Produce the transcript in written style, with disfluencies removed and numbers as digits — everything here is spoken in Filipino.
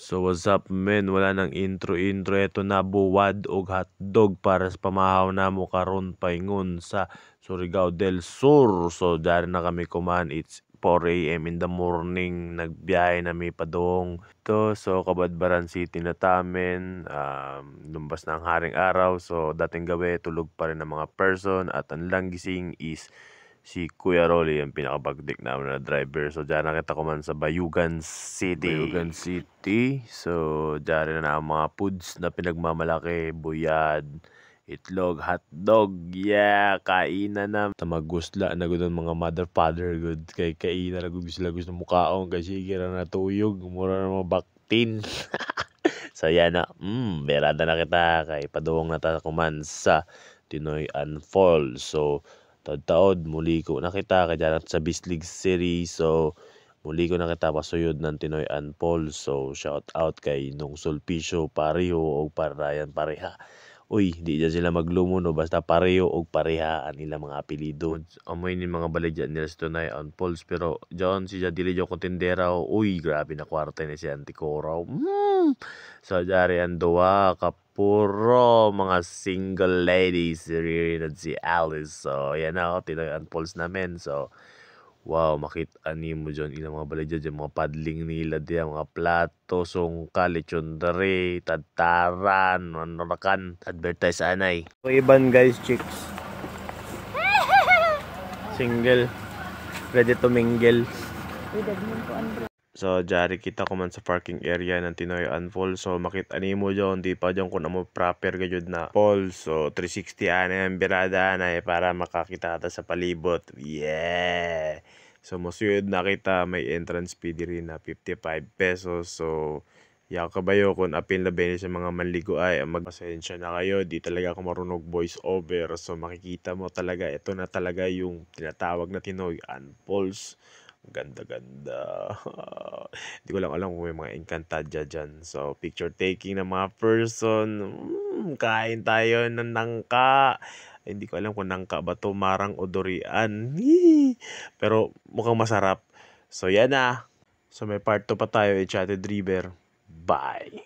So what's up men, wala nang intro. Ito na buwad og hotdog para sa pamahaw na mo karon paingon sa Surigao del Sur. So dari na kami kuman, it's 4 AM in the morning, nagbiyahe na mi padong to. So Kabadbaran City na tamen, lumbas na ang haring araw. So dating gabi tulog pa rin ang mga person at ang lang gising is si Kuya Rolly, ang pinakabagdik namin na driver. So, dyan nakita ko man sa Bayugan City. So, dyan na ang mga foods na pinagmamalaki. Buyad, itlog, hotdog. Yeah, kainan na. Tamagusla na gud mga mother, father good. Kay kainan na gud sila gusto mukaon. Kasi kira na tuyog. Mura na mga baktin. So, yan na. Berada na kita. Kay paduong na ta kuman sa Tinoy Unfold. So, taod muli ko nakita kaya sa Bislig Series. So muli ko nakita pasuyod ng Tinoy Unfold. So shout out kay Nung Sulpicio Pareho o Parayan Pareha. Uy, di dyan sila maglumo no, basta pareho o pareha ang ilang mga apelido. Amoy ni mga baligyan nila sa Tinoy Unfold. Pero dyan siya dili dyan kontendera. Uy, grabe na kwarta ni si Anticoraw. So dari ang duwa puro mga single ladies, si Riri at si Alice. So, yan na, Tinoy Unfolds namin. So, wow, makita mo dyan, ilang mga balay dyan, mga paddling nila diyan, mga plato, sungka, lechon dere, tadtaran, manurakan, advertise anay. So, iban guys, chicks. Single, ready to mingle. So, jari kita ko man sa parking area ng Tinoy Unfold. So, makita ni mo dyan, di pa dyan kung mo proper gayud na Paul. So, 360 ana yung birada na para makakita ka sa palibot. Yeah! So, masuyod na kita, may entrance fee rin na 55 pesos. So, kabayo kung apil na bene sa mga manligo ay magpasensya na kayo. Di talaga ako marunong voice over. So, makikita mo talaga, ito na talaga yung tinatawag na Tinoy Unfolds. Ganda-ganda. Hindi ko lang alam kung may mga Encantadia dyan. So, picture taking ng mga person. Kain tayo ng nangka. Hindi ko alam kung nangka ba to, marang o durian. Pero mukhang masarap. So, yan na. So, may part 2 pa tayo, Enchanted River. Bye!